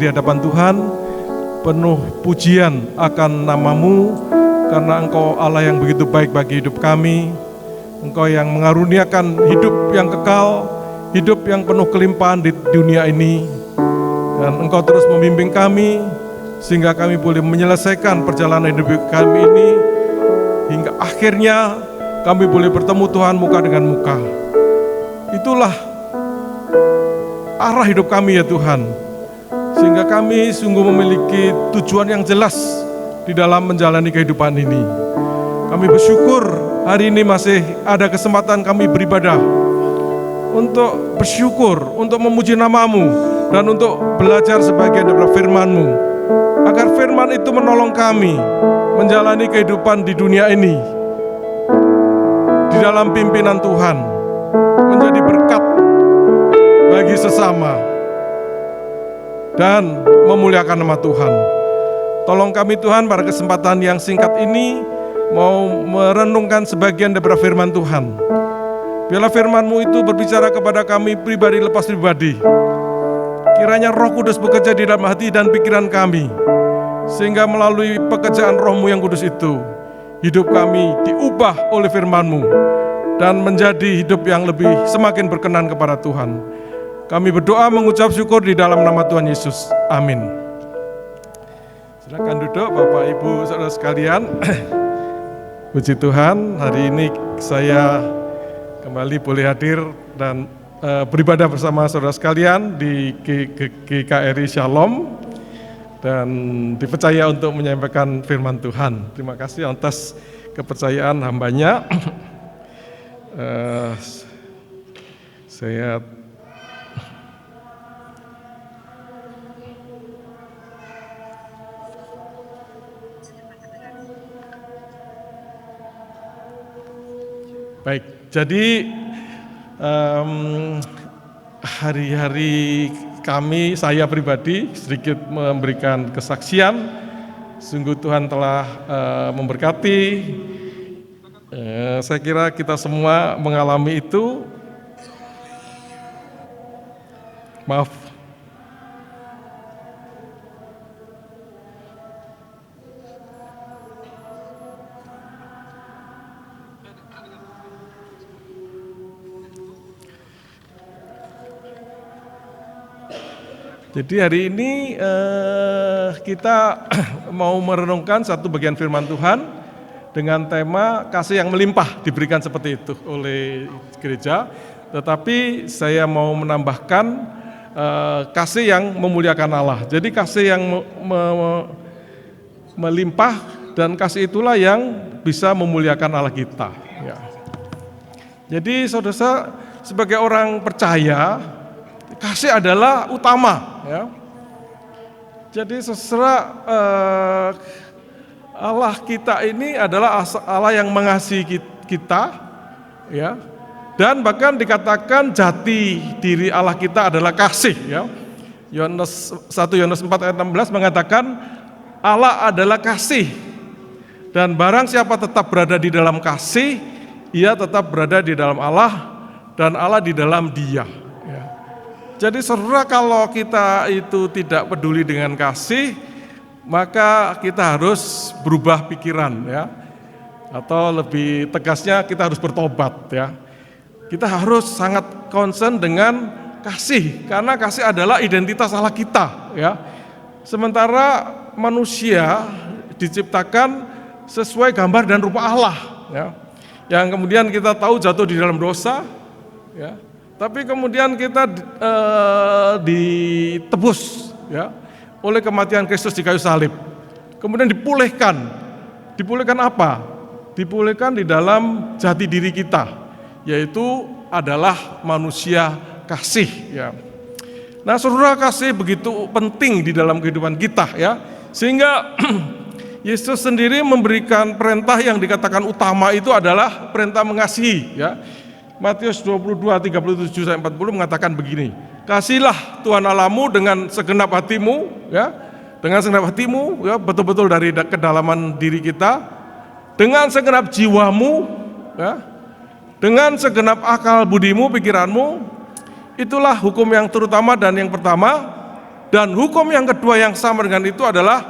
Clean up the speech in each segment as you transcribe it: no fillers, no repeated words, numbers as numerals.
di hadapan Tuhan, penuh pujian akan nama-Mu, karena Engkau Allah yang begitu baik bagi hidup kami. Engkau yang mengaruniakan hidup yang kekal, hidup yang penuh kelimpahan di dunia ini. Dan Engkau terus membimbing kami, sehingga kami boleh menyelesaikan perjalanan hidup kami ini, hingga akhirnya kami boleh bertemu Tuhan muka dengan muka. Itulah arah hidup kami ya Tuhan, sehingga kami sungguh memiliki tujuan yang jelas di dalam menjalani kehidupan ini. Kami bersyukur hari ini masih ada kesempatan kami beribadah, untuk bersyukur, untuk memuji nama-Mu, dan untuk belajar sebagian dari firman-Mu, agar firman itu menolong kami menjalani kehidupan di dunia ini di dalam pimpinan Tuhan, menjadi berkat bagi sesama dan memuliakan nama Tuhan. Tolong kami Tuhan pada kesempatan yang singkat ini mau merenungkan sebagian dari firman Tuhan. Biarlah firman-Mu itu berbicara kepada kami pribadi lepas pribadi. Kiranya Roh Kudus bekerja di dalam hati dan pikiran kami, sehingga melalui pekerjaan Roh-Mu yang kudus itu, hidup kami diubah oleh firman-Mu dan menjadi hidup yang lebih semakin berkenan kepada Tuhan. Kami berdoa mengucap syukur di dalam nama Tuhan Yesus. Amin. Silakan duduk Bapak Ibu Saudara sekalian. Puji Tuhan, hari ini saya kembali boleh hadir dan beribadah bersama saudara sekalian di GKRI Shalom, dan dipercaya untuk menyampaikan firman Tuhan. Terima kasih atas kepercayaan hambanya. Saya baik, jadi hari-hari kami, saya pribadi sedikit memberikan kesaksian. Sungguh Tuhan telah memberkati. Saya kira kita semua mengalami itu. Maaf. Jadi hari ini kita mau merenungkan satu bagian firman Tuhan dengan tema kasih yang melimpah, diberikan seperti itu oleh gereja. Tetapi saya mau menambahkan kasih yang memuliakan Allah. Jadi kasih yang melimpah, dan kasih itulah yang bisa memuliakan Allah kita. Ya. Jadi saudara, sebagai orang percaya, kasih adalah utama, ya. Jadi Allah kita ini adalah Allah yang mengasihi kita, ya. Dan bahkan dikatakan jati diri Allah kita adalah kasih, ya. 1 Yohanes 4 ayat 16 mengatakan Allah adalah kasih, dan barang siapa tetap berada di dalam kasih, ia tetap berada di dalam Allah, dan Allah di dalam dia. Jadi saudara, kalau kita itu tidak peduli dengan kasih, maka kita harus berubah pikiran, ya. Atau lebih tegasnya kita harus bertobat, ya. Kita harus sangat concern dengan kasih, karena kasih adalah identitas Allah kita, ya. Sementara manusia diciptakan sesuai gambar dan rupa Allah, ya. Yang kemudian kita tahu jatuh di dalam dosa, ya. Tapi kemudian kita ditebus, ya, oleh kematian Kristus di kayu salib. Kemudian dipulihkan. Dipulihkan apa? Dipulihkan di dalam jati diri kita, yaitu adalah manusia kasih, ya. Nah, saudara, kasih begitu penting di dalam kehidupan kita, ya. Sehingga Yesus sendiri memberikan perintah yang dikatakan utama itu adalah perintah mengasihi, ya. Matius 22:37-40 mengatakan begini, kasihlah Tuhan Allahmu dengan segenap hatimu, ya, dengan segenap hatimu, ya, betul-betul dari kedalaman diri kita, dengan segenap jiwamu, ya, dengan segenap akal budimu, pikiranmu. Itulah hukum yang terutama dan yang pertama, Dan hukum yang kedua yang sama dengan itu adalah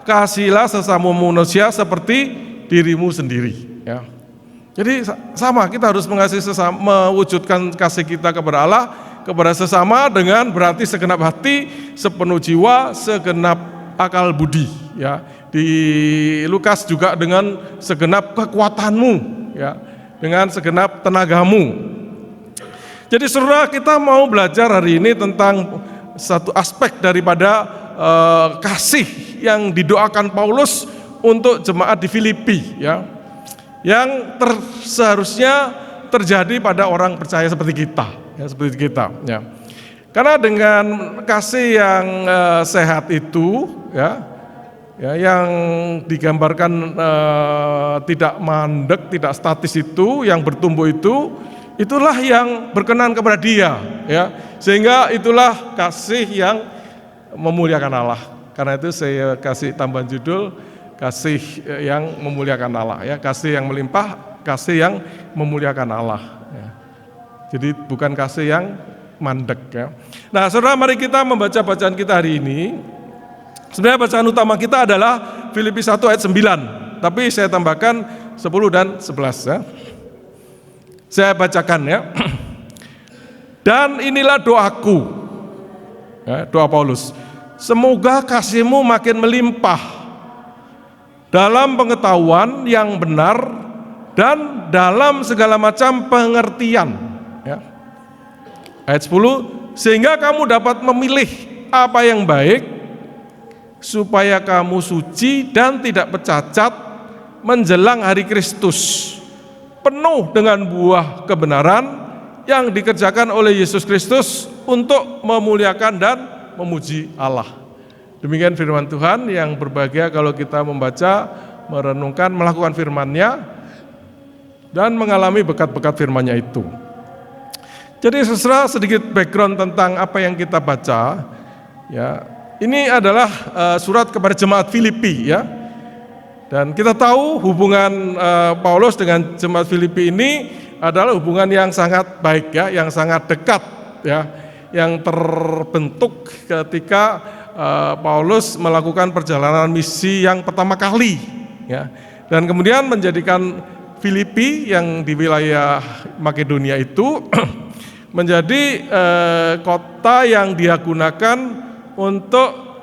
kasihilah sesama manusia seperti dirimu sendiri. Ya. Jadi sama, kita harus mengasihi sesama, mewujudkan kasih kita kepada Allah, kepada sesama dengan berarti segenap hati, sepenuh jiwa, segenap akal budi. Ya. Di Lukas juga dengan segenap kekuatanmu, ya, dengan segenap tenagamu. Jadi saudara, kita mau belajar hari ini tentang satu aspek daripada kasih yang didoakan Paulus untuk jemaat di Filipi, ya, yang seharusnya terjadi pada orang percaya seperti kita, ya, seperti kita. Ya. Karena dengan kasih yang sehat itu, ya, yang digambarkan tidak mandek, tidak statis itu, yang bertumbuh itu, itulah yang berkenan kepada Dia, ya. Sehingga itulah kasih yang memuliakan Allah. Karena itu saya kasih tambahan judul kasih yang memuliakan Allah, ya. Kasih yang melimpah, kasih yang memuliakan Allah, ya. Jadi bukan kasih yang mandek, ya. Nah, saudara, mari kita membaca bacaan kita hari ini. Sebenarnya bacaan utama kita adalah Filipi 1 ayat 9, tapi saya tambahkan 10 dan 11, ya. Saya bacakan, ya. Dan inilah doaku, ya, doa Paulus, semoga kasihmu makin melimpah dalam pengetahuan yang benar dan dalam segala macam pengertian, ya. Ayat 10, sehingga kamu dapat memilih apa yang baik, supaya kamu suci dan tidak bercacat menjelang hari Kristus, penuh dengan buah kebenaran yang dikerjakan oleh Yesus Kristus untuk memuliakan dan memuji Allah. Demikian firman Tuhan yang berbahagia kalau kita membaca, merenungkan, melakukan firman-Nya dan mengalami berkat-berkat firman-Nya itu. Jadi saudara, sedikit background tentang apa yang kita baca, ya. Ini adalah surat kepada jemaat Filipi, ya. Dan kita tahu hubungan Paulus dengan jemaat Filipi ini adalah hubungan yang sangat baik, ya, yang sangat dekat, ya, yang terbentuk ketika Paulus melakukan perjalanan misi yang pertama kali, ya. Dan kemudian menjadikan Filipi yang di wilayah Makedonia itu menjadi kota yang dia gunakan untuk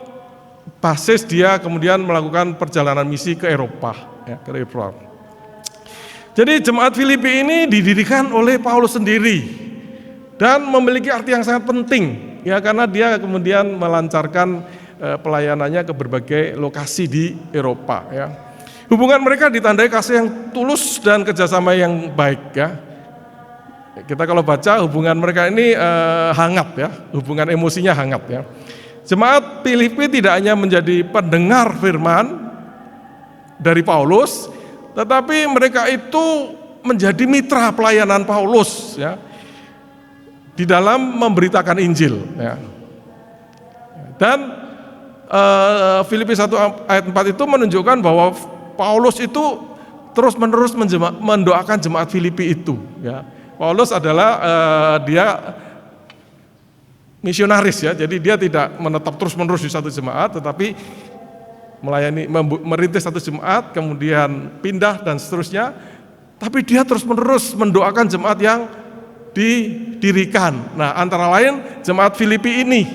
basis dia kemudian melakukan perjalanan misi ke Eropa, ya, ke Eropa. Jadi jemaat Filipi ini didirikan oleh Paulus sendiri dan memiliki arti yang sangat penting, ya, karena dia kemudian melancarkan pelayanannya ke berbagai lokasi di Eropa, ya. Hubungan mereka ditandai kasih yang tulus dan kerjasama yang baik, ya. Kita kalau baca hubungan mereka ini hangat, ya, hubungan emosinya hangat, ya. Jemaat Filipi tidak hanya menjadi pendengar firman dari Paulus, tetapi mereka itu menjadi mitra pelayanan Paulus, ya, di dalam memberitakan Injil, ya. Dan Filipi 1 ayat 4 itu menunjukkan bahwa Paulus itu terus-menerus mendoakan jemaat Filipi itu, ya. Paulus adalah dia misionaris, ya, jadi dia tidak menetap terus-menerus di satu jemaat, tetapi melayani, merintis satu jemaat, kemudian pindah dan seterusnya. Tapi dia terus-menerus mendoakan jemaat yang didirikan. Nah, antara lain jemaat Filipi ini.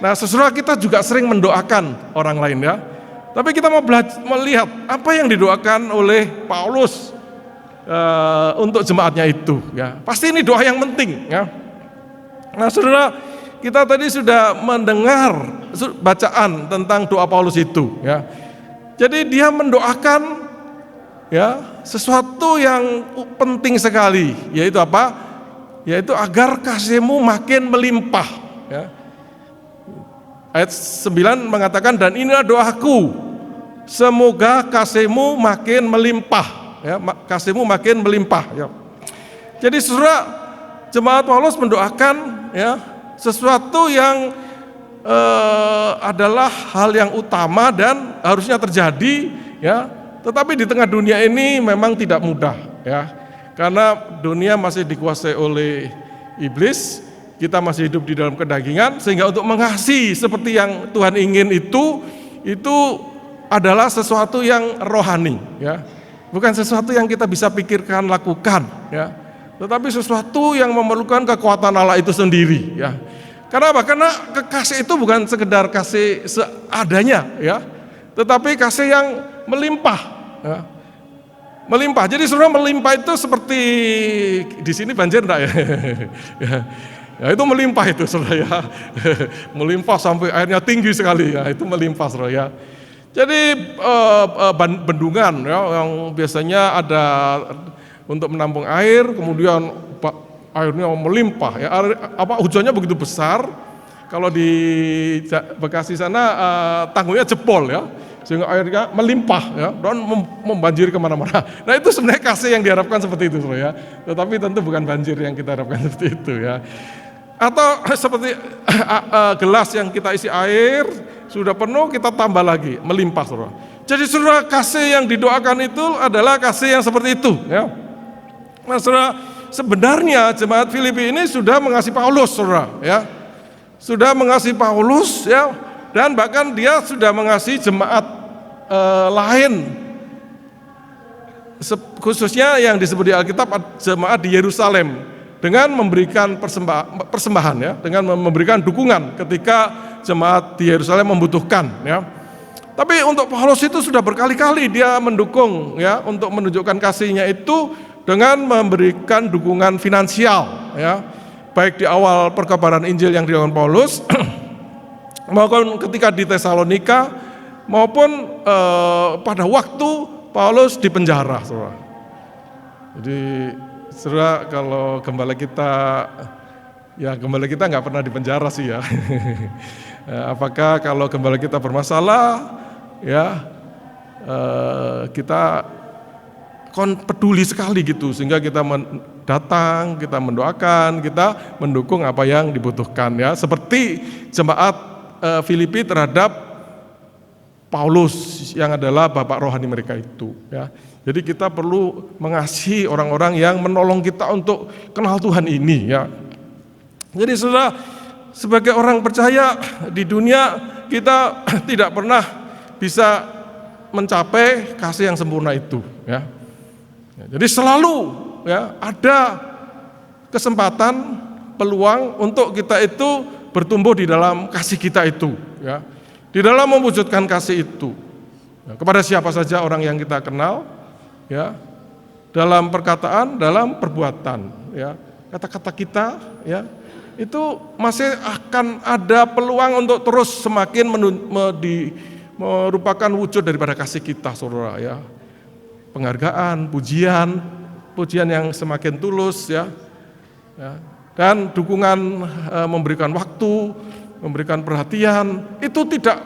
Nah, saudara, kita juga sering mendoakan orang lain, ya. Tapi kita mau melihat apa yang didoakan oleh Paulus untuk jemaatnya itu, ya. Pasti ini doa yang penting, ya. Nah, saudara, kita tadi sudah mendengar bacaan tentang doa Paulus itu, ya. Jadi dia mendoakan, ya, sesuatu yang penting sekali, yaitu apa? Yaitu agar kasihmu makin melimpah, ya. Ayat 9 mengatakan, dan inilah doaku, semoga kasihmu makin melimpah, ya, kasihmu makin melimpah, ya. Jadi saudara, jemaat Paulus mendoakan, ya, sesuatu yang adalah hal yang utama dan harusnya terjadi, ya. Tetapi di tengah dunia ini memang tidak mudah, ya, karena dunia masih dikuasai oleh iblis. kita masih hidup di dalam kedagingan, sehingga untuk mengasihi seperti yang Tuhan ingin itu adalah sesuatu yang rohani, ya. Bukan sesuatu yang kita bisa pikirkan, lakukan, ya. Tetapi sesuatu yang memerlukan kekuatan Allah itu sendiri, ya. Karena apa? Karena kasih itu bukan sekedar kasih seadanya, ya. Tetapi kasih yang melimpah, ya. Melimpah. Jadi saudara, melimpah itu seperti di sini banjir enggak ya? Ya itu melimpah itu saudara ya. Melimpah sampai airnya tinggi sekali ya, itu melimpah saudara ya. Jadi bendungan ya, yang biasanya ada untuk menampung air, kemudian airnya melimpah ya. Hujannya begitu besar, kalau di Bekasi sana tanggulnya jebol ya, sehingga airnya melimpah ya, dan membanjiri kemana-mana. Nah itu sebenarnya kasih yang diharapkan seperti itu saudara ya. Tetapi tentu bukan banjir yang kita harapkan seperti itu ya. Atau seperti gelas yang kita isi air, sudah penuh kita tambah lagi, melimpah saudara. Jadi saudara, kasih yang didoakan itu adalah kasih yang seperti itu ya. Nah saudara, sebenarnya jemaat Filipi ini sudah mengasihi Paulus saudara ya. Sudah mengasihi Paulus ya, dan bahkan dia sudah mengasihi jemaat lain, khususnya yang disebut di Alkitab jemaat di Yerusalem, dengan memberikan persembahan ya, dengan memberikan dukungan ketika jemaat di Yerusalem membutuhkan ya. Tapi untuk Paulus itu sudah berkali-kali dia mendukung ya, untuk menunjukkan kasihnya itu dengan memberikan dukungan finansial ya, baik di awal perkabaran Injil yang dilakukan Paulus maupun ketika di Tesalonika, maupun pada waktu Paulus di penjara saudara. Jadi saudara, kalau gembala kita nggak pernah di penjara sih ya. Apakah kalau gembala kita bermasalah ya, kita peduli sekali gitu, sehingga kita datang, kita mendoakan, kita mendukung apa yang dibutuhkan ya, seperti jemaat Filipi terhadap Paulus yang adalah bapak rohani mereka itu ya. Jadi kita perlu mengasihi orang-orang yang menolong kita untuk kenal Tuhan ini ya. Jadi saudara, sebagai orang percaya di dunia, kita tidak pernah bisa mencapai kasih yang sempurna itu ya. Jadi selalu ya ada kesempatan, peluang untuk kita itu bertumbuh di dalam kasih kita itu ya. Di dalam mewujudkan kasih itu ya, kepada siapa saja orang yang kita kenal ya, dalam perkataan, dalam perbuatan ya, kata-kata kita ya, itu masih akan ada peluang untuk terus semakin merupakan wujud daripada kasih kita saudara ya. Penghargaan, pujian yang semakin tulus ya, dan dukungan, memberikan waktu, memberikan perhatian, itu tidak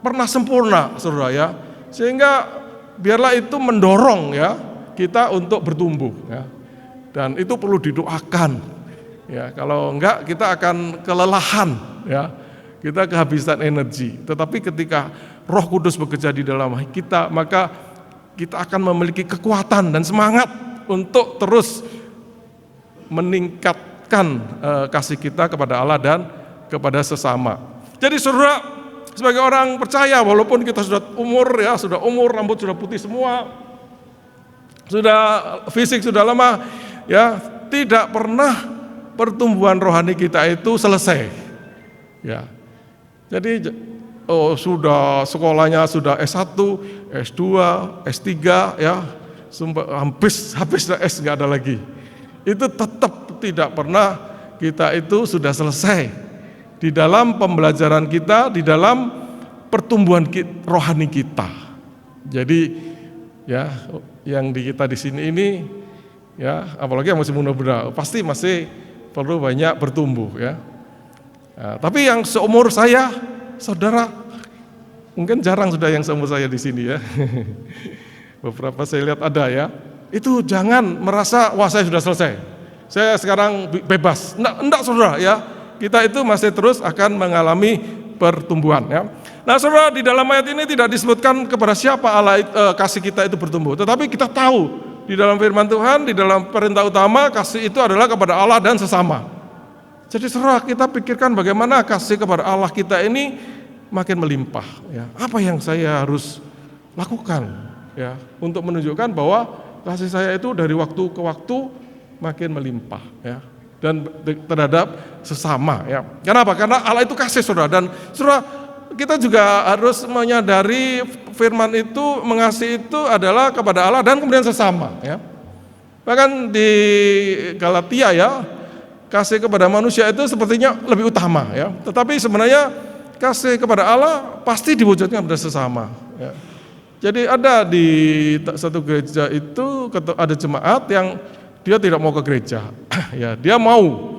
pernah sempurna saudara ya. Sehingga biarlah itu mendorong ya kita untuk bertumbuh ya. Dan itu perlu didoakan ya. Kalau enggak kita akan kelelahan ya. Kita kehabisan energi. Tetapi ketika Roh Kudus bekerja di dalam kita, maka kita akan memiliki kekuatan dan semangat untuk terus meningkatkan kasih kita kepada Allah dan kepada sesama. Jadi saudara, sebagai orang percaya, walaupun kita sudah umur, rambut sudah putih semua, sudah fisik sudah lama, ya tidak pernah pertumbuhan rohani kita itu selesai. Ya, jadi sudah sekolahnya sudah S1, S2, S3, ya habis S nggak ada lagi. Itu tetap tidak pernah kita itu sudah selesai di dalam pembelajaran kita, di dalam pertumbuhan rohani kita. Jadi ya yang di kita di sini ini ya, apalagi yang masih muda-muda, pasti masih perlu banyak bertumbuh ya. Nah, tapi yang seumur saya, saudara, mungkin jarang sudah yang seumur saya di sini ya. Beberapa saya lihat ada ya. Itu jangan merasa wah saya sudah selesai, saya sekarang bebas. Enggak saudara ya. Kita itu masih terus akan mengalami pertumbuhan ya. Nah saudara, di dalam ayat ini tidak disebutkan kepada siapa Allah kasih kita itu bertumbuh. Tetapi kita tahu di dalam firman Tuhan, di dalam perintah utama, kasih itu adalah kepada Allah dan sesama. Jadi saudara, kita pikirkan bagaimana kasih kepada Allah kita ini makin melimpah. Ya. Apa yang saya harus lakukan ya untuk menunjukkan bahwa kasih saya itu dari waktu ke waktu makin melimpah ya, dan terhadap sesama ya. Kenapa? Karena Allah itu kasih saudara, dan saudara kita juga harus menyadari firman itu, mengasihi itu adalah kepada Allah dan kemudian sesama ya. Bahkan di Galatia ya, kasih kepada manusia itu sepertinya lebih utama ya. Tetapi sebenarnya kasih kepada Allah pasti diwujudkan pada sesama ya. Jadi ada di satu gereja itu ada jemaat yang dia tidak mau ke gereja ya, dia mau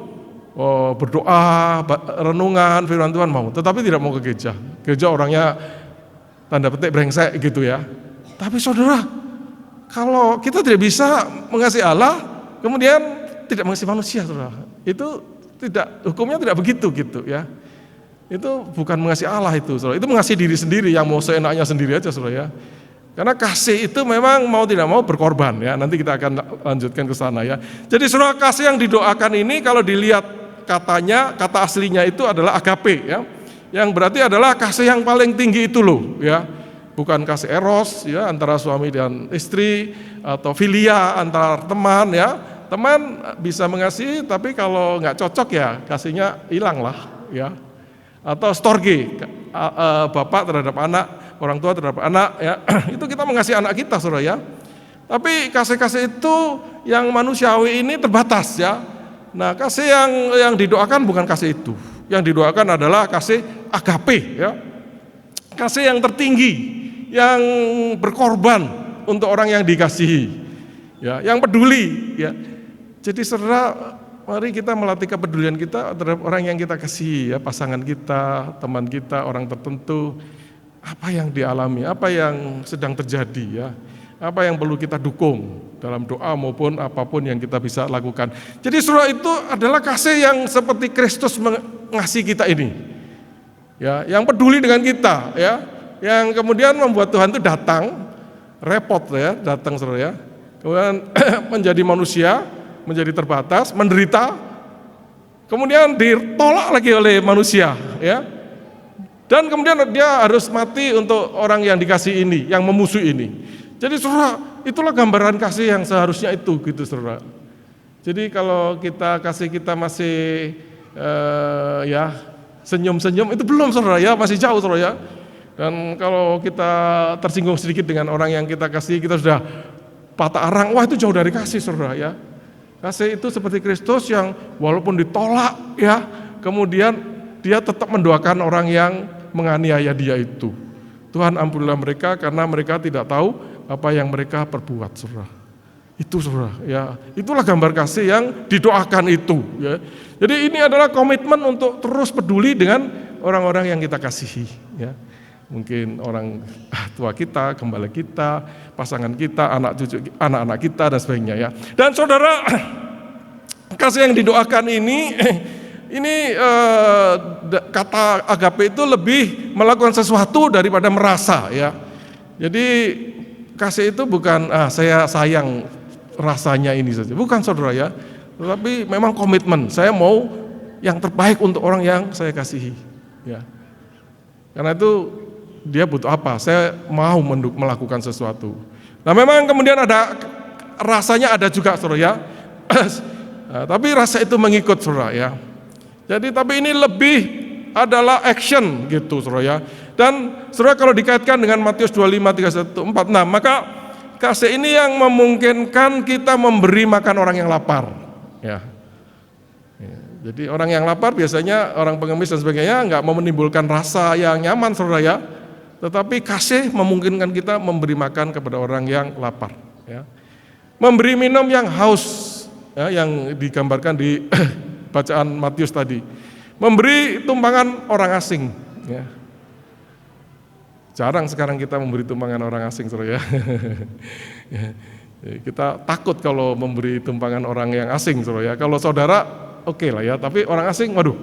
berdoa, renungan firman Tuhan mau, tetapi tidak mau ke gereja. Gereja orangnya tanda petik brengsek gitu ya. Tapi saudara, kalau kita tidak bisa mengasihi Allah, kemudian tidak mengasihi manusia, saudara, itu tidak, hukumnya tidak begitu gitu ya. Itu bukan mengasihi Allah itu, saudara. Itu mengasihi diri sendiri yang mau seenaknya sendiri aja, saudara ya. Karena kasih itu memang mau tidak mau berkorban ya. Nanti kita akan lanjutkan ke sana ya. Jadi saudara, kasih yang didoakan ini kalau dilihat katanya, kata aslinya itu adalah agape ya. Yang berarti adalah kasih yang paling tinggi itu loh ya. Bukan kasih eros ya antara suami dan istri, atau filia antara teman ya. Teman bisa mengasihi, tapi kalau nggak cocok ya kasihnya hilang lah ya. Atau storge, bapak terhadap anak, orang tua terhadap anak ya. Itu kita mengasihi anak kita saudara ya. Tapi kasih-kasih itu yang manusiawi ini terbatas ya. Nah, kasih yang didoakan bukan kasih itu. Yang didoakan adalah kasih agape ya. Kasih yang tertinggi, yang berkorban untuk orang yang dikasihi ya, yang peduli ya. Jadi saudara, mari kita melatih kepedulian kita terhadap orang yang kita kasihi ya, pasangan kita, teman kita, orang tertentu. Apa yang dialami, apa yang sedang terjadi ya, apa yang perlu kita dukung dalam doa maupun apapun yang kita bisa lakukan. Jadi saudara, itu adalah kasih yang seperti Kristus mengasihi kita ini ya, yang peduli dengan kita ya, yang kemudian membuat Tuhan itu datang, repot ya, datang saudara ya, kemudian menjadi manusia, menjadi terbatas, menderita, kemudian ditolak lagi oleh manusia ya, dan kemudian dia harus mati untuk orang yang dikasih ini, yang memusuhi ini. Jadi saudara, itulah gambaran kasih yang seharusnya itu gitu saudara. Jadi kalau kasih kita masih ya senyum-senyum, itu belum saudara ya, masih jauh saudara ya. Dan kalau kita tersinggung sedikit dengan orang yang kita kasih, kita sudah patah arang, wah itu jauh dari kasih saudara ya. Kasih itu seperti Kristus yang walaupun ditolak ya, kemudian dia tetap mendoakan orang yang menganiaya dia itu. Tuhan ampunilah mereka karena mereka tidak tahu apa yang mereka perbuat saudara. Itu saudara ya, itulah gambar kasih yang didoakan itu ya. Jadi ini adalah komitmen untuk terus peduli dengan orang-orang yang kita kasihi ya. Mungkin orang tua kita, gembala kita, pasangan kita, anak cucu, anak-anak kita dan sebagainya ya. Dan saudara, kasih yang didoakan ini kata agape itu lebih melakukan sesuatu daripada merasa ya. Jadi kasih itu bukan saya sayang rasanya ini saja, bukan saudara ya. Tetapi memang komitmen, saya mau yang terbaik untuk orang yang saya kasihi ya. Karena itu dia butuh apa? Saya mau melakukan sesuatu. Nah, memang kemudian ada rasanya, ada juga saudara ya. Nah, tapi rasa itu mengikut saudara ya. Jadi tapi ini lebih adalah action gitu saudara ya. Dan saudara kalau dikaitkan dengan Matius 25, 31, 46, maka kasih ini yang memungkinkan kita memberi makan orang yang lapar ya. Jadi orang yang lapar biasanya orang pengemis dan sebagainya nggak mau menimbulkan rasa yang nyaman saudara ya. Tetapi kasih memungkinkan kita memberi makan kepada orang yang lapar ya. Memberi minum yang haus ya, yang digambarkan di bacaan Matius tadi. Memberi tumpangan orang asing ya. Jarang sekarang kita memberi tumpangan orang asing saudara ya. Kita takut kalau memberi tumpangan orang yang asing saudara ya. Kalau saudara oke lah ya, tapi orang asing waduh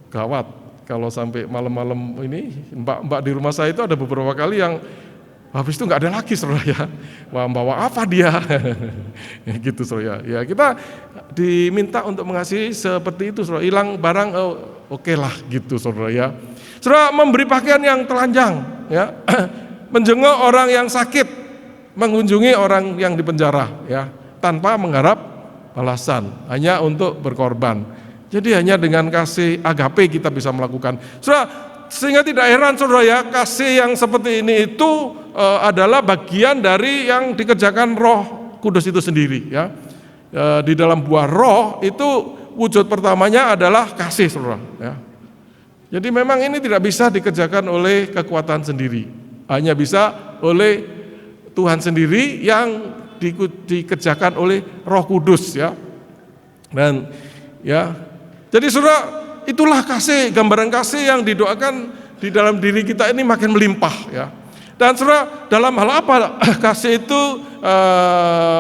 gawat. Kalau sampai malam-malam ini, mbak-mbak di rumah saya itu ada beberapa kali yang Habis itu nggak ada lagi, saudara ya. Wah, bawa apa dia? Gitu, saudara ya. Kita diminta untuk mengasihi seperti itu, saudara. Hilang barang, oke lah, gitu, saudara ya. Saudara, memberi pakaian yang telanjang, ya, menjenguk orang yang sakit, mengunjungi orang yang dipenjara, ya, tanpa mengharap balasan, hanya untuk berkorban. Jadi hanya dengan kasih agape kita bisa melakukan. Saudara, sehingga tidak heran, saudara ya, kasih yang seperti ini itu adalah bagian dari yang dikerjakan Roh Kudus itu sendiri, ya. Di dalam buah Roh itu wujud pertamanya adalah kasih, saudara, ya. Jadi memang ini tidak bisa dikerjakan oleh kekuatan sendiri, hanya bisa oleh Tuhan sendiri yang dikerjakan oleh Roh Kudus, ya. Dan ya, jadi saudara, itulah kasih, gambaran kasih yang didoakan di dalam diri kita ini makin melimpah, ya. Dan saudara, dalam hal apa kasih itu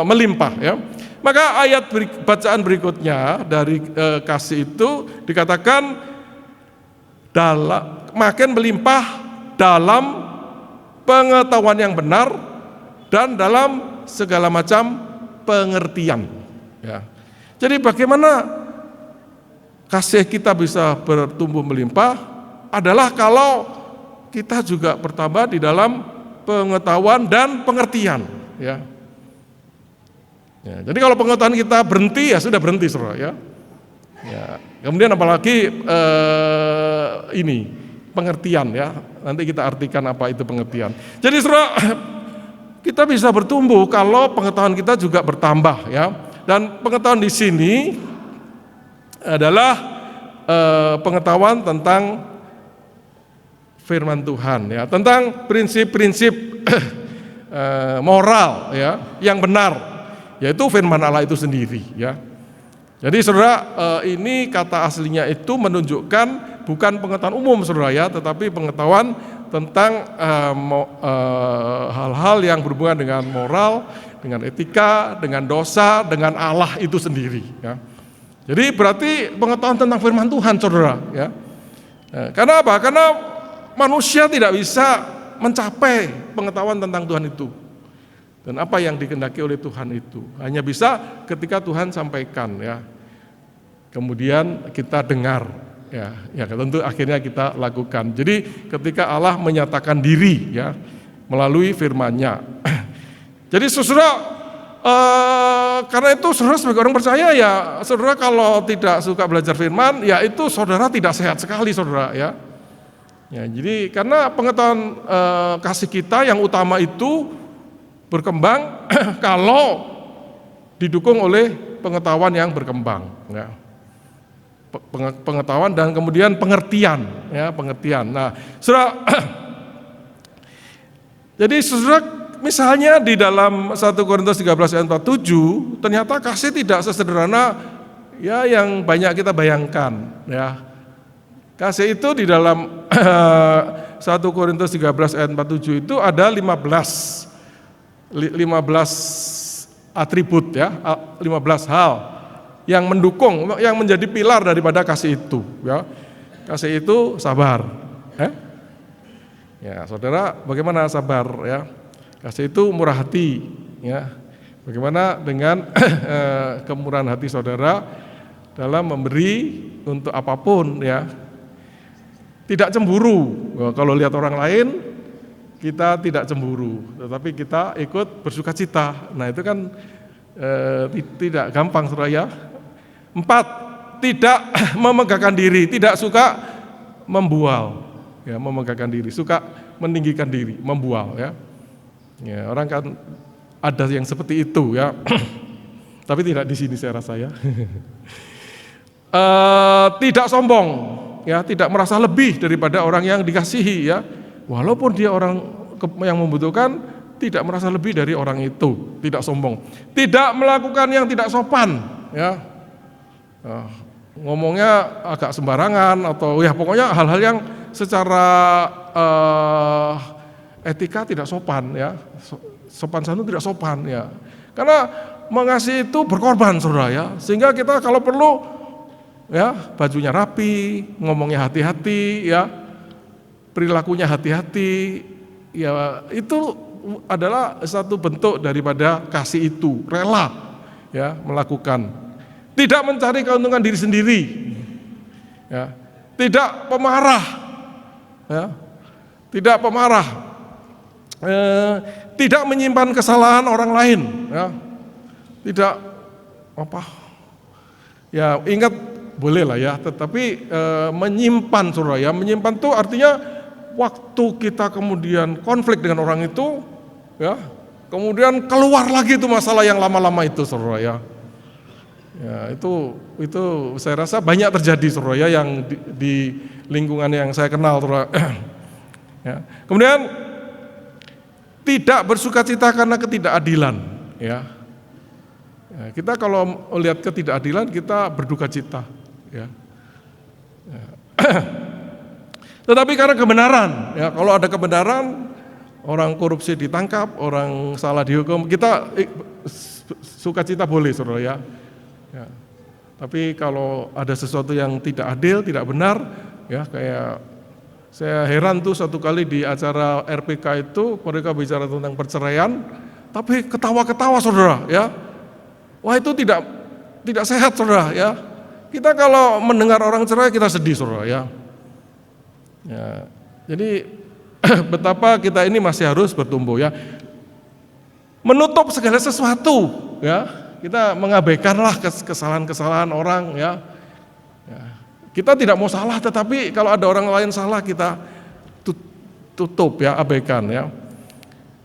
melimpah, ya? Maka ayat bacaan berikutnya dari kasih itu dikatakan makin melimpah dalam pengetahuan yang benar dan dalam segala macam pengertian, ya. Jadi bagaimana kasih kita bisa bertumbuh melimpah adalah kalau kita juga bertambah di dalam pengetahuan dan pengertian, ya. Jadi kalau pengetahuan kita berhenti, ya sudah berhenti, saudara, ya. Kemudian apalagi ini pengertian, ya. Nanti kita artikan apa itu pengertian. Jadi saudara, kita bisa bertumbuh kalau pengetahuan kita juga bertambah, ya. Dan pengetahuan di sini adalah pengetahuan tentang firman Tuhan, ya, tentang prinsip-prinsip moral, ya, yang benar, yaitu firman Allah itu sendiri, ya. Jadi saudara, ini kata aslinya itu menunjukkan bukan pengetahuan umum, saudara ya, tetapi pengetahuan tentang hal-hal yang berhubungan dengan moral, dengan etika, dengan dosa, dengan Allah itu sendiri, ya. Jadi berarti pengetahuan tentang firman Tuhan, saudara, ya. Karena apa? Karena manusia tidak bisa mencapai pengetahuan tentang Tuhan itu dan apa yang dikehendaki oleh Tuhan itu. Hanya bisa ketika Tuhan sampaikan, ya. Kemudian kita dengar, ya tentu akhirnya kita lakukan. Jadi ketika Allah menyatakan diri, ya, melalui firman-Nya. Jadi saudara, karena itu saudara sebagai orang percaya, ya, saudara kalau tidak suka belajar firman, ya itu saudara tidak sehat sekali, saudara, ya. Ya, jadi karena pengetahuan kasih kita yang utama itu berkembang kalau didukung oleh pengetahuan yang berkembang, ya. Pengetahuan dan kemudian pengertian, ya, pengertian. Nah, saudara, jadi saudara, misalnya di dalam 1 Korintus 13 ayat 47, ternyata kasih tidak sesederhana, ya, yang banyak kita bayangkan, ya. Kasih itu di dalam 1 Korintus 13 ayat 47 itu ada 15 atribut, ya, 15 hal yang mendukung, yang menjadi pilar daripada kasih itu, ya. Kasih itu sabar, ya, saudara, bagaimana sabar, ya? Kasih itu murah hati, ya. Bagaimana dengan kemurahan hati saudara dalam memberi untuk apapun, ya. Tidak cemburu. Kalau lihat orang lain, kita tidak cemburu, tetapi kita ikut bersukacita. Nah, itu kan tidak gampang, saudara, ya. 4, tidak memegahkan diri, tidak suka membual, ya, memegahkan diri, suka meninggikan diri, membual, ya. Ya, orang kan ada yang seperti itu, ya. Tapi tidak di sini saya rasa, ya. Tidak sombong, ya, tidak merasa lebih daripada orang yang dikasihi, ya. Walaupun dia orang yang membutuhkan, tidak merasa lebih dari orang itu, tidak sombong. Tidak melakukan yang tidak sopan, ya. Ngomongnya agak sembarangan atau ya pokoknya hal-hal yang secara etika tidak sopan, ya. Sopan santun tidak sopan, ya. Karena mengasihi itu berkorban, saudara, ya. Sehingga kita kalau perlu, ya, bajunya rapi, ngomongnya hati-hati, ya, perilakunya hati-hati, ya, itu adalah satu bentuk daripada kasih itu, rela ya melakukan. Tidak mencari keuntungan diri sendiri. Ya. Tidak pemarah. Ya. Tidak pemarah. Tidak menyimpan kesalahan orang lain, ya. Tidak ya ingat boleh lah ya, tetapi menyimpan saudara ya, menyimpan itu artinya waktu kita kemudian konflik dengan orang itu, ya, kemudian keluar lagi itu masalah yang lama-lama itu saudara ya. Ya itu saya rasa banyak terjadi saudara ya, yang di lingkungan yang saya kenal saudara. Ya. Kemudian tidak bersukacita karena ketidakadilan, ya. Ya, kita kalau lihat ketidakadilan kita berduka cita, ya. Ya. Tetapi karena kebenaran, ya, kalau ada kebenaran, orang korupsi ditangkap, orang salah dihukum, kita sukacita boleh, saudara ya. Ya. Tapi kalau ada sesuatu yang tidak adil, tidak benar, ya kayak saya heran tuh satu kali di acara RPK itu mereka bicara tentang perceraian, tapi ketawa-ketawa saudara, ya. Wah itu tidak sehat saudara ya. Kita kalau mendengar orang cerai kita sedih saudara ya. Ya, jadi betapa kita ini masih harus bertumbuh ya. Menutup segala sesuatu ya. Kita mengabaikanlah kesalahan-kesalahan orang ya. Ya. Kita tidak mau salah, tetapi kalau ada orang lain salah kita tutup ya, abaikan ya.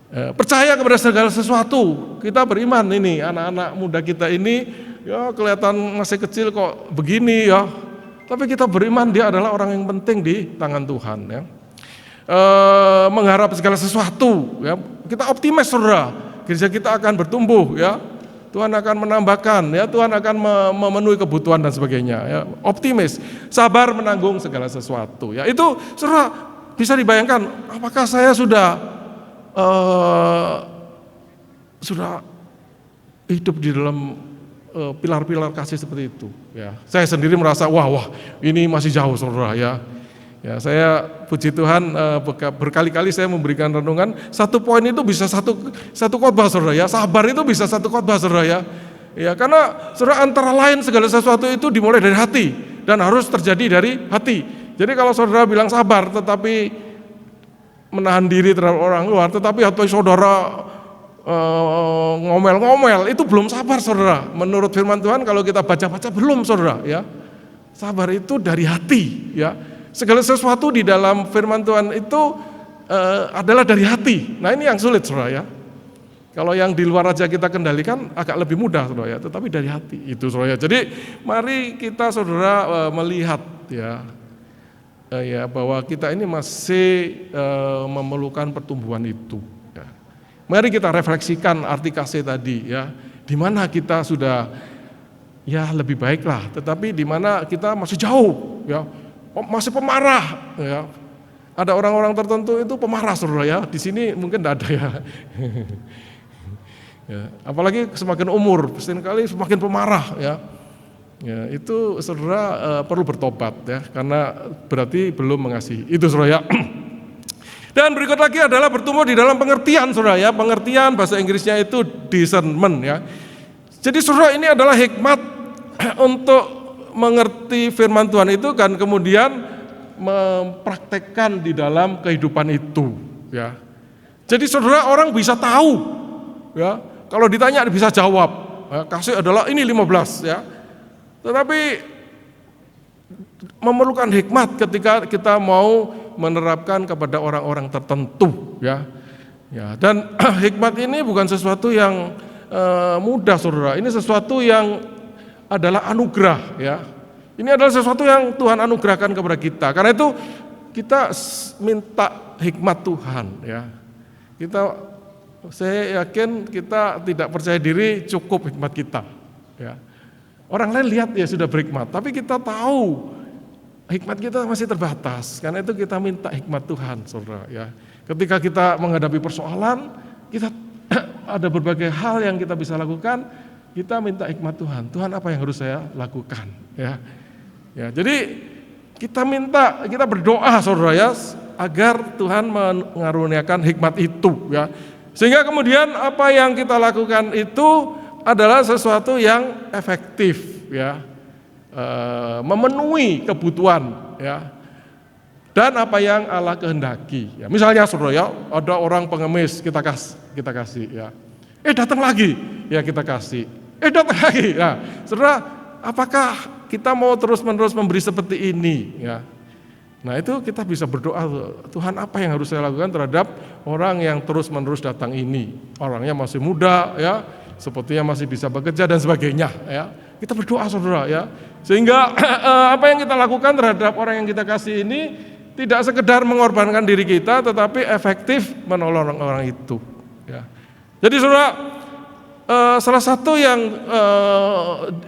Percaya kepada segala sesuatu. Kita beriman ini anak-anak muda kita ini ya kelihatan masih kecil kok begini ya. Tapi kita beriman dia adalah orang yang penting di tangan Tuhan ya. Mengharap segala sesuatu ya. Kita optimis saudara. Gereja kita akan bertumbuh ya. Tuhan akan menambahkan ya, Tuhan akan memenuhi kebutuhan dan sebagainya ya. Optimis, sabar menanggung segala sesuatu ya. Itu saudara bisa dibayangkan apakah saya sudah hidup di dalam pilar-pilar kasih seperti itu ya. Saya sendiri merasa wah ini masih jauh saudara ya. Ya saya puji Tuhan berkali-kali saya memberikan renungan, satu poin itu bisa satu khotbah saudara ya. Sabar itu bisa satu khotbah saudara ya. Ya karena saudara antara lain segala sesuatu itu dimulai dari hati dan harus terjadi dari hati. Jadi kalau saudara bilang sabar tetapi menahan diri terhadap orang luar, tetapi hati saudara ngomel-ngomel, itu belum sabar saudara. Menurut firman Tuhan kalau kita baca-baca belum saudara ya. Sabar itu dari hati ya. Segala sesuatu di dalam firman Tuhan itu adalah dari hati. Nah ini yang sulit saudara ya. Kalau yang di luar aja kita kendalikan agak lebih mudah saudara ya, tetapi dari hati itu saudara ya. Jadi mari kita saudara melihat ya. Ya bahwa kita ini masih memerlukan pertumbuhan itu. Ya. Mari kita refleksikan arti kasih tadi ya. Di mana kita sudah ya lebih baik lah, tetapi di mana kita masih jauh ya, masih pemarah ya. Ada orang-orang tertentu itu pemarah saudara ya. Di sini mungkin tidak ada ya. Ya. Apalagi semakin umur, seringkali semakin pemarah ya. Ya, itu saudara perlu bertobat ya, karena berarti belum mengasihi. Itu saudara ya. Dan berikut lagi adalah bertumbuh di dalam pengertian saudara ya. Pengertian bahasa Inggrisnya itu discernment ya. Jadi saudara ini adalah hikmat untuk mengerti firman Tuhan itu kan kemudian mempraktekkan di dalam kehidupan itu ya. Jadi saudara orang bisa tahu ya, kalau ditanya bisa jawab. Ya, kasih adalah ini 15 ya. Tetapi memerlukan hikmat ketika kita mau menerapkan kepada orang-orang tertentu ya. Ya, dan hikmat ini bukan sesuatu yang mudah saudara. Ini sesuatu yang adalah anugerah ya. Ini adalah sesuatu yang Tuhan anugerahkan kepada kita. Karena itu kita minta hikmat Tuhan ya. Saya yakin kita tidak percaya diri cukup hikmat kita ya. Orang lain lihat ya sudah berhikmat, tapi kita tahu hikmat kita masih terbatas. Karena itu kita minta hikmat Tuhan, saudara ya. Ketika kita menghadapi persoalan, kita ada berbagai hal yang kita bisa lakukan, kita minta hikmat Tuhan. Tuhan apa yang harus saya lakukan ya. Ya, jadi kita berdoa saudara ya, agar Tuhan mengaruniakan hikmat itu ya. Sehingga kemudian apa yang kita lakukan itu adalah sesuatu yang efektif, ya, memenuhi kebutuhan, ya, dan apa yang Allah kehendaki. Ya, misalnya saudara, ya, ada orang pengemis, kita kasih, ya. Datang lagi, ya kita kasih. Datang lagi, ya. Saudara, apakah kita mau terus-menerus memberi seperti ini, ya? Nah, itu kita bisa berdoa, Tuhan, apa yang harus saya lakukan terhadap orang yang terus-menerus datang ini? Orangnya masih muda, ya, sepertinya masih bisa bekerja dan sebagainya, ya. Kita berdoa, saudara, ya. Sehingga apa yang kita lakukan terhadap orang yang kita kasih ini tidak sekedar mengorbankan diri kita, tetapi efektif menolong orang itu, ya. Jadi saudara, salah satu yang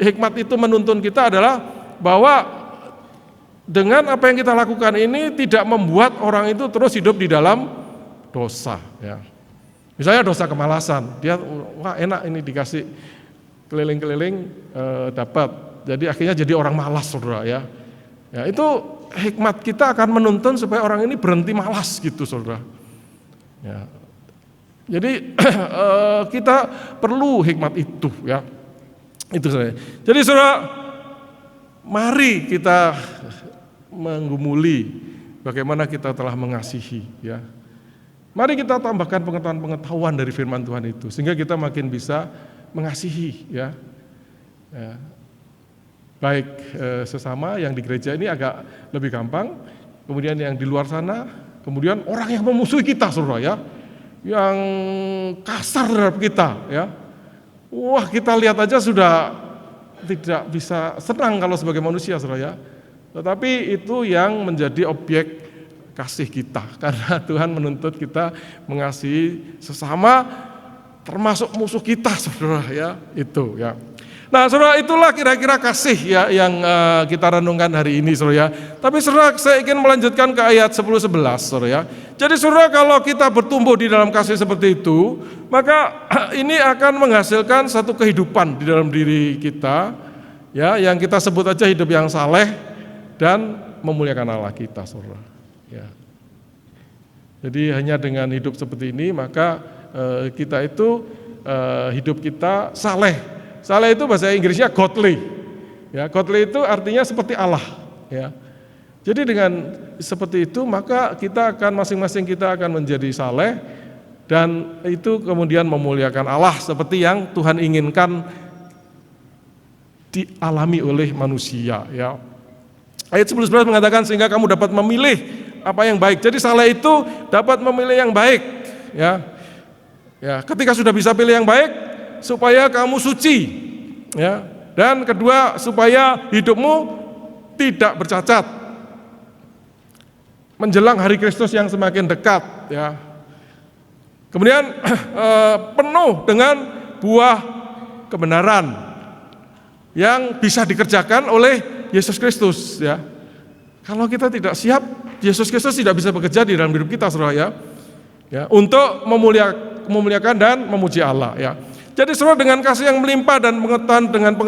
hikmat itu menuntun kita adalah bahwa dengan apa yang kita lakukan ini tidak membuat orang itu terus hidup di dalam dosa, ya. Misalnya dosa kemalasan, dia wah enak ini dikasih keliling-keliling dapat, jadi akhirnya jadi orang malas, saudara, ya. Ya, itu hikmat kita akan menuntun supaya orang ini berhenti malas gitu, saudara. Ya. Jadi kita perlu hikmat itu, ya. Itu saja. Jadi saudara, mari kita menggumuli bagaimana kita telah mengasihi, ya. Mari kita tambahkan pengetahuan dari firman Tuhan itu sehingga kita makin bisa mengasihi, ya. Ya. Baik sesama yang di gereja ini agak lebih gampang, kemudian yang di luar sana, kemudian orang yang memusuhi kita, saudara, ya, yang kasar terhadap kita, ya. Wah, kita lihat aja sudah tidak bisa senang kalau sebagai manusia, saudara, ya. Tetapi itu yang menjadi objek kasih kita, karena Tuhan menuntut kita mengasihi sesama, termasuk musuh kita, saudara, ya, itu, ya. Nah, saudara, itulah kira-kira kasih, ya, yang kita renungkan hari ini, saudara, ya. Tapi saudara, saya ingin melanjutkan ke ayat 10-11, saudara, ya. Jadi saudara, kalau kita bertumbuh di dalam kasih seperti itu, maka ini akan menghasilkan satu kehidupan di dalam diri kita, ya, yang kita sebut aja hidup yang saleh dan memuliakan Allah kita, saudara, ya. Jadi hanya dengan hidup seperti ini maka kita itu hidup kita saleh. Saleh itu bahasa Inggrisnya godly, ya. Godly itu artinya seperti Allah, ya. Jadi dengan seperti itu maka kita akan masing-masing kita akan menjadi saleh dan itu kemudian memuliakan Allah seperti yang Tuhan inginkan dialami oleh manusia, ya. Ayat 11 mengatakan sehingga kamu dapat memilih apa yang baik. Jadi saleh itu dapat memilih yang baik, ya. Ya, ketika sudah bisa pilih yang baik, supaya kamu suci, ya. Dan kedua, supaya hidupmu tidak bercacat menjelang hari Kristus yang semakin dekat, ya. Kemudian penuh dengan buah kebenaran yang bisa dikerjakan oleh Yesus Kristus, ya. Kalau kita tidak siap, Yesus Kristus tidak bisa bekerja di dalam hidup kita, saudara, ya. Ya, untuk memuliakan dan memuji Allah, ya. Jadi saudara, dengan kasih yang melimpah dan dengan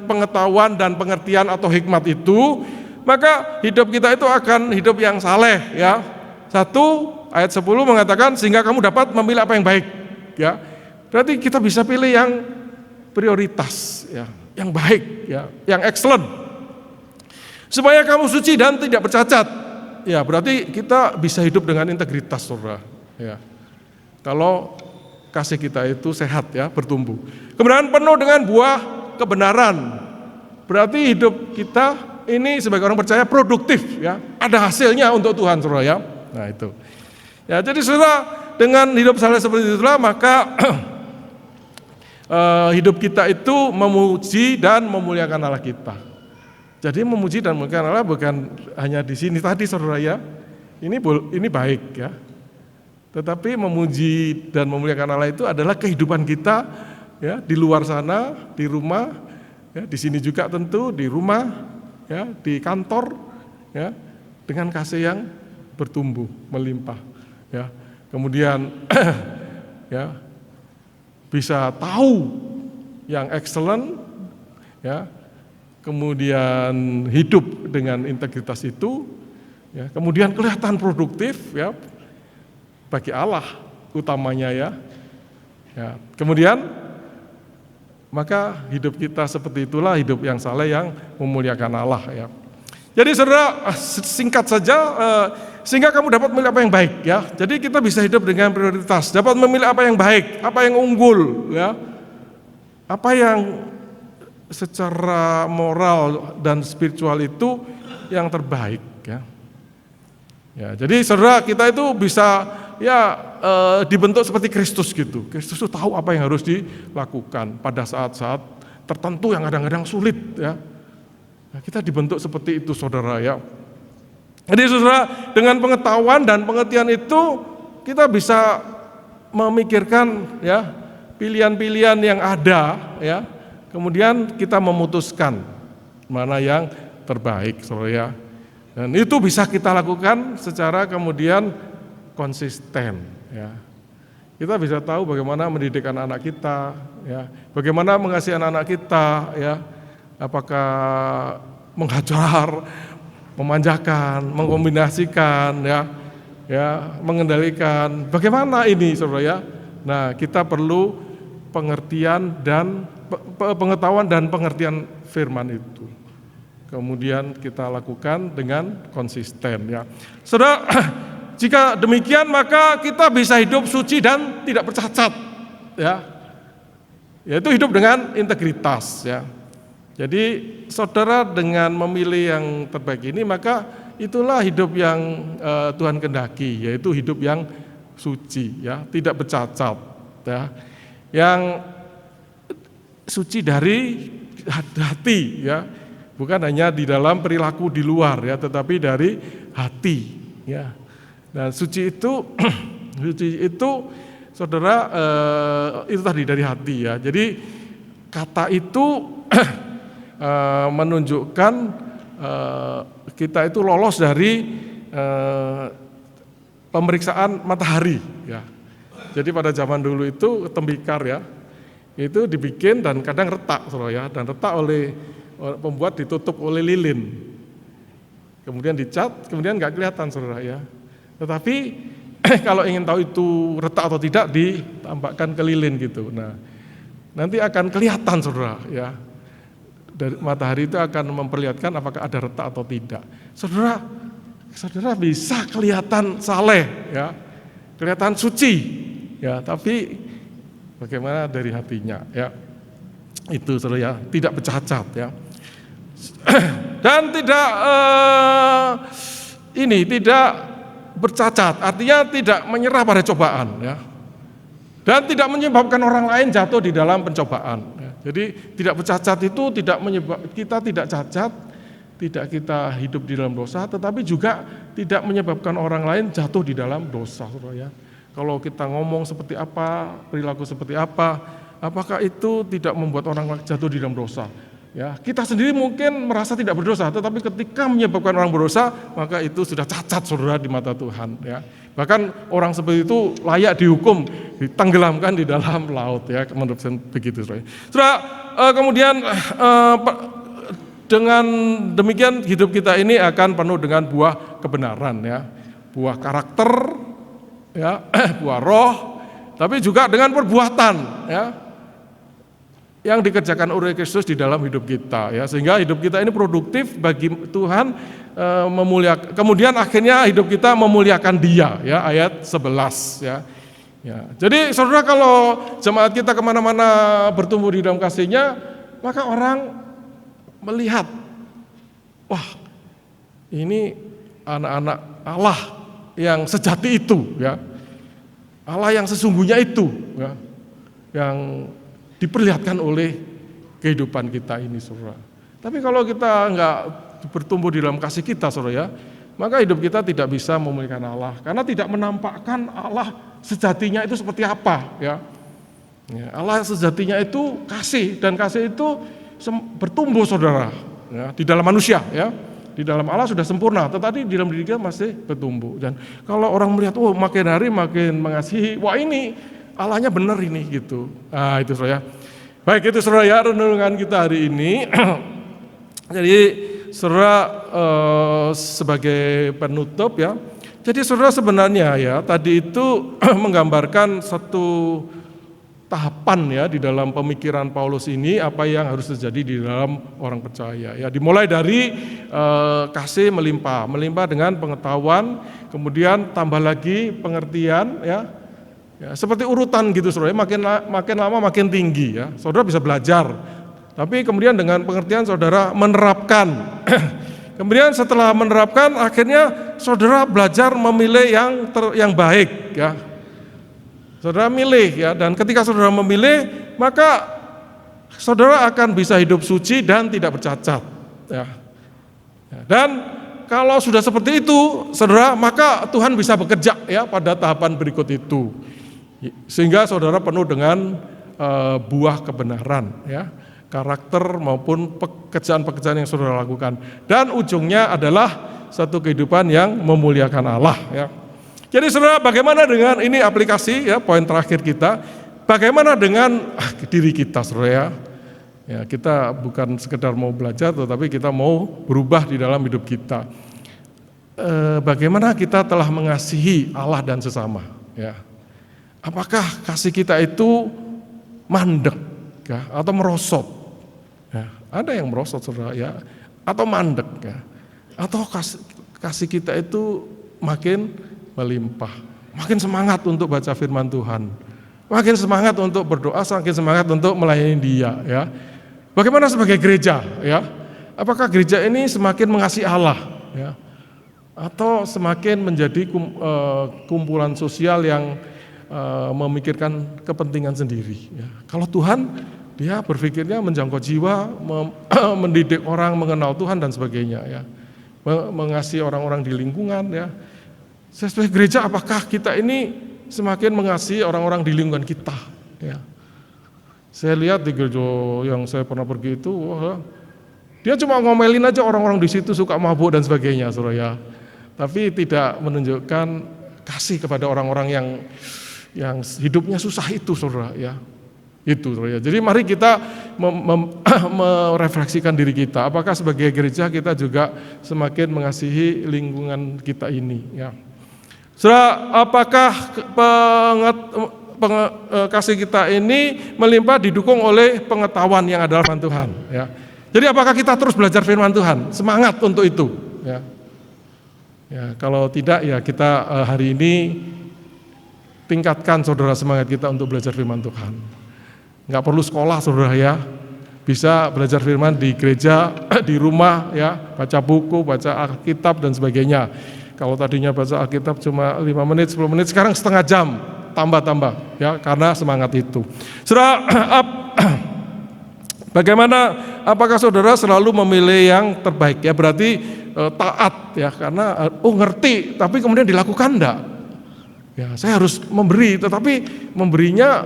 pengetahuan dan pengertian atau hikmat itu, maka hidup kita itu akan hidup yang saleh, ya. 1 ayat 10 mengatakan sehingga kamu dapat memilih apa yang baik, ya. Berarti kita bisa pilih yang prioritas, ya, yang baik, ya, yang excellent. Supaya kamu suci dan tidak bercacat. Ya, berarti kita bisa hidup dengan integritas, saudara, ya. Kalau kasih kita itu sehat, ya, bertumbuh. Kemudian penuh dengan buah kebenaran. Berarti hidup kita ini sebagai orang percaya produktif, ya. Ada hasilnya untuk Tuhan, saudara, ya. Nah, itu. Ya, jadi saudara, dengan hidup saleh seperti itulah maka hidup kita itu memuji dan memuliakan Allah kita. Jadi memuji dan memuliakan Allah bukan hanya di sini tadi, saudara, ya. Ini baik, ya. Tetapi memuji dan memuliakan Allah itu adalah kehidupan kita, ya, di luar sana, di rumah, ya, di sini juga tentu di rumah, ya, di kantor, ya, dengan kasih yang bertumbuh, melimpah, ya. Kemudian ya, bisa tahu yang excellent, ya. Kemudian hidup dengan integritas itu, ya. Kemudian kelihatan produktif, ya, bagi Allah, utamanya ya. Ya, kemudian maka hidup kita seperti itulah hidup yang saleh yang memuliakan Allah ya. Jadi saudara, singkat saja sehingga kamu dapat memilih apa yang baik ya. Jadi kita bisa hidup dengan prioritas, dapat memilih apa yang baik, apa yang unggul ya. Apa yang secara moral dan spiritual itu yang terbaik ya. Ya, jadi saudara kita itu bisa ya dibentuk seperti Kristus gitu. Kristus itu tahu apa yang harus dilakukan pada saat-saat tertentu yang kadang-kadang sulit ya. Nah, kita dibentuk seperti itu saudara ya. Jadi saudara dengan pengetahuan dan pengertian itu kita bisa memikirkan ya pilihan-pilihan yang ada ya. Kemudian kita memutuskan mana yang terbaik saudara ya. Dan itu bisa kita lakukan secara kemudian konsisten ya. Kita bisa tahu bagaimana mendidik anak-anak kita ya, bagaimana mengasihi anak-anak kita ya. Apakah menghajar, memanjakan, mengkombinasikan ya, mengendalikan. Bagaimana ini saudara ya? Nah, kita perlu pengertian dan pengetahuan dan pengertian firman itu. Kemudian kita lakukan dengan konsisten ya. Saudara, jika demikian maka kita bisa hidup suci dan tidak bercacat ya. Yaitu hidup dengan integritas ya. Jadi saudara dengan memilih yang terbaik ini maka itulah hidup yang Tuhan kehendaki, yaitu hidup yang suci ya, tidak bercacat ya. Yang suci dari hati ya. Bukan hanya di dalam perilaku di luar ya, tetapi dari hati ya. Dan suci itu suci itu saudara itu tadi dari hati ya. Jadi kata itu menunjukkan kita itu lolos dari pemeriksaan matahari ya. Jadi pada zaman dulu itu tembikar ya, itu dibikin dan kadang retak saudara ya, dan retak oleh pembuat ditutup oleh lilin. Kemudian dicat, kemudian nggak kelihatan saudara ya. Tetapi kalau ingin tahu itu retak atau tidak ditambahkan ke lilin gitu. Nah, nanti akan kelihatan saudara ya. Dari matahari itu akan memperlihatkan apakah ada retak atau tidak. Saudara bisa kelihatan saleh ya, kelihatan suci ya, tapi bagaimana dari hatinya ya. Itu saudara ya, tidak bercacat ya. Dan tidak tidak bercacat, artinya tidak menyerah pada cobaan ya. Dan tidak menyebabkan orang lain jatuh di dalam pencobaan ya. Jadi tidak bercacat itu tidak menyebabkan kita tidak cacat, tidak kita hidup di dalam dosa, tetapi juga tidak menyebabkan orang lain jatuh di dalam dosa saudara ya. Kalau kita ngomong seperti apa, perilaku seperti apa, apakah itu tidak membuat orang lain jatuh di dalam dosa? Ya, kita sendiri mungkin merasa tidak berdosa, tetapi ketika menyebabkan orang berdosa, maka itu sudah cacat saudara di mata Tuhan. Ya. Bahkan orang seperti itu layak dihukum, ditenggelamkan di dalam laut. Ya, menurut saya begitu saudara. Saudara, kemudian dengan demikian hidup kita ini akan penuh dengan buah kebenaran, ya, buah karakter, ya, buah roh, tapi juga dengan perbuatan, ya, yang dikerjakan oleh Kristus di dalam hidup kita, ya, sehingga hidup kita ini produktif bagi Tuhan, memuliakan. Kemudian akhirnya hidup kita memuliakan Dia, ya, ayat 11, ya. Ya. Jadi saudara, kalau jemaat kita kemana-mana bertumbuh di dalam kasih-Nya, maka orang melihat, wah, ini anak-anak Allah yang sejati itu, ya, Allah yang sesungguhnya itu, ya, yang diperlihatkan oleh kehidupan kita ini, saudara. Tapi kalau kita enggak bertumbuh di dalam kasih kita, saudara, ya, maka hidup kita tidak bisa memuliakan Allah, karena tidak menampakkan Allah sejatinya itu seperti apa, ya. Ya, Allah sejatinya itu kasih, dan kasih itu bertumbuh, saudara, ya, di dalam manusia, ya. Di dalam Allah sudah sempurna, tetapi di dalam diri kita masih bertumbuh. Dan kalau orang melihat, oh, makin hari makin mengasihi, wah, ini Allahnya benar ini, gitu. Nah, itu, saudara. Baik, itu, saudara, ya, renungan kita hari ini. Jadi, saudara, sebagai penutup, ya, Jadi saudara sebenarnya ya tadi itu menggambarkan satu tahapan ya di dalam pemikiran Paulus ini apa yang harus terjadi di dalam orang percaya ya, dimulai dari kasih melimpah dengan pengetahuan, kemudian tambah lagi pengertian ya, seperti urutan gitu saudara, makin lama makin tinggi ya, saudara bisa belajar, tapi kemudian dengan pengertian saudara menerapkan. Kemudian setelah menerapkan akhirnya saudara belajar memilih yang baik ya. Saudara milih ya, dan ketika saudara memilih maka saudara akan bisa hidup suci dan tidak bercacat ya. Dan kalau sudah seperti itu saudara, maka Tuhan bisa bekerja ya pada tahapan berikut itu, sehingga saudara penuh dengan buah kebenaran ya, karakter maupun pekerjaan-pekerjaan yang saudara lakukan, dan ujungnya adalah satu kehidupan yang memuliakan Allah ya. Jadi saudara, bagaimana dengan ini aplikasi ya, poin terakhir kita, bagaimana dengan diri kita saudara ya. Ya, kita bukan sekedar mau belajar, tetapi kita mau berubah di dalam hidup kita. Bagaimana kita telah mengasihi Allah dan sesama ya. Apakah kasih kita itu mandek ya, atau merosot ya? Ada yang merosot saudara ya, atau mandek ya, atau kasih kita itu makin melimpah, makin semangat untuk baca firman Tuhan, makin semangat untuk berdoa, makin semangat untuk melayani Dia ya. Bagaimana sebagai gereja ya? Apakah gereja ini semakin mengasihi Allah ya, atau semakin menjadi kumpulan sosial yang memikirkan kepentingan sendiri ya? Kalau Tuhan, Dia berpikirnya menjangkau jiwa, mendidik orang mengenal Tuhan dan sebagainya ya, mengasihi orang-orang di lingkungan ya. Sebagai gereja, apakah kita ini semakin mengasihi orang-orang di lingkungan kita ya? Saya lihat di gereja yang saya pernah pergi itu, dia cuma ngomelin aja orang-orang di situ suka mabuk dan sebagainya saudara ya, tapi tidak menunjukkan kasih kepada orang-orang yang hidupnya susah itu saudara ya. Itu saudara ya. Jadi mari kita merefleksikan diri kita, apakah sebagai gereja kita juga semakin mengasihi lingkungan kita ini ya. Saudara, apakah kasih kita ini melimpah didukung oleh pengetahuan yang adalah firman Tuhan ya. Jadi apakah kita terus belajar firman Tuhan, semangat untuk itu ya. Ya, kalau tidak ya kita hari ini tingkatkan saudara semangat kita untuk belajar firman Tuhan. Enggak perlu sekolah saudara ya, bisa belajar firman di gereja, di rumah ya, baca buku, baca Alkitab dan sebagainya. Kalau tadinya baca Alkitab cuma 5 menit, 10 menit, sekarang setengah jam, tambah ya, karena semangat itu. Saudara, bagaimana, apakah saudara selalu memilih yang terbaik ya? Berarti taat ya, karena ngerti tapi kemudian dilakukan enggak? Ya, saya harus memberi, tetapi memberinya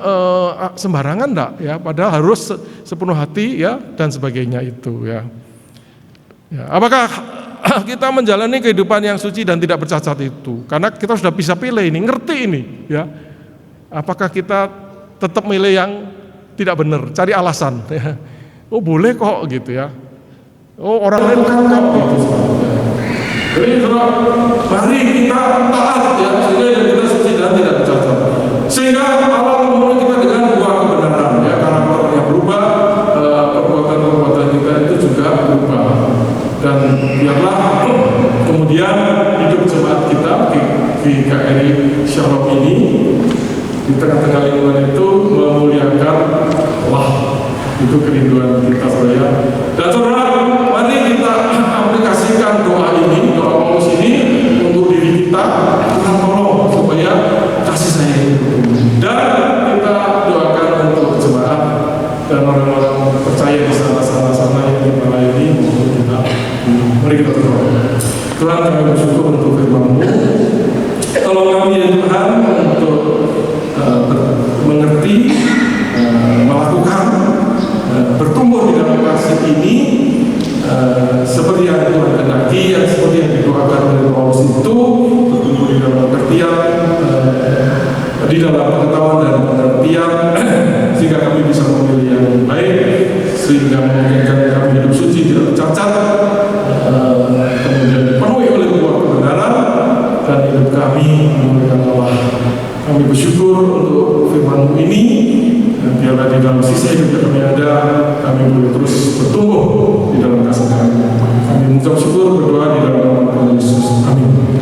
sembarangan enggak ya? Padahal harus sepenuh hati ya, dan sebagainya itu ya. Ya, apakah kita menjalani kehidupan yang suci dan tidak bercacat itu? Karena kita sudah bisa pilih ini, ngerti ini ya. Apakah kita tetap milih yang tidak benar, cari alasan ya. Oh boleh kok gitu ya. Oh orang lain kan kok gitu. Jadi mari kita taat ya, sehingga kita suci dan tidak bercacat. Sehingga Allah memulai kita dengan buah kebenaran ya, karakter yang berubah, perbuatan kita itu juga berubah. Dan biarlah kemudian hidup jemaat kita di KRI Shalom ini di tengah-tengah lingkungan itu memuliakan Allah. Itu kerinduan kita saudara. Dan saudara, mari kita aplikasikan doa ini, doa Paulus ini untuk diri kita. Tuhan tolong supaya kasih sayang itu bertumbuh. Dan kita doakan untuk jemaat dan orang-orang percaya di sana yang kita layani untuk kita. Mari kita berdoa. Tuhan, kami bersyukur untuk firman-Mu. Tolong kami ya Tuhan untuk mengerti, melakukan, bertumbuh di dalam kasih ini seperti yang Tuhan kehendaki, yang seperti yang didoakan oleh Paulus itu, bertumbuh di dalam pengertian, di dalam pengetahuan dan pengertian, sehingga kami bisa memilih yang baik, sehingga memungkinkan kami hidup suci tidak bercacat, kemudian dipenuhi oleh buah kebenaran dan hidup biarlah di dalam sisa hidup yang kami ada, kami boleh terus bertumbuh di dalam kasih kami. Kami mengucap syukur berdoa di dalam nama Tuhan Yesus. Amin.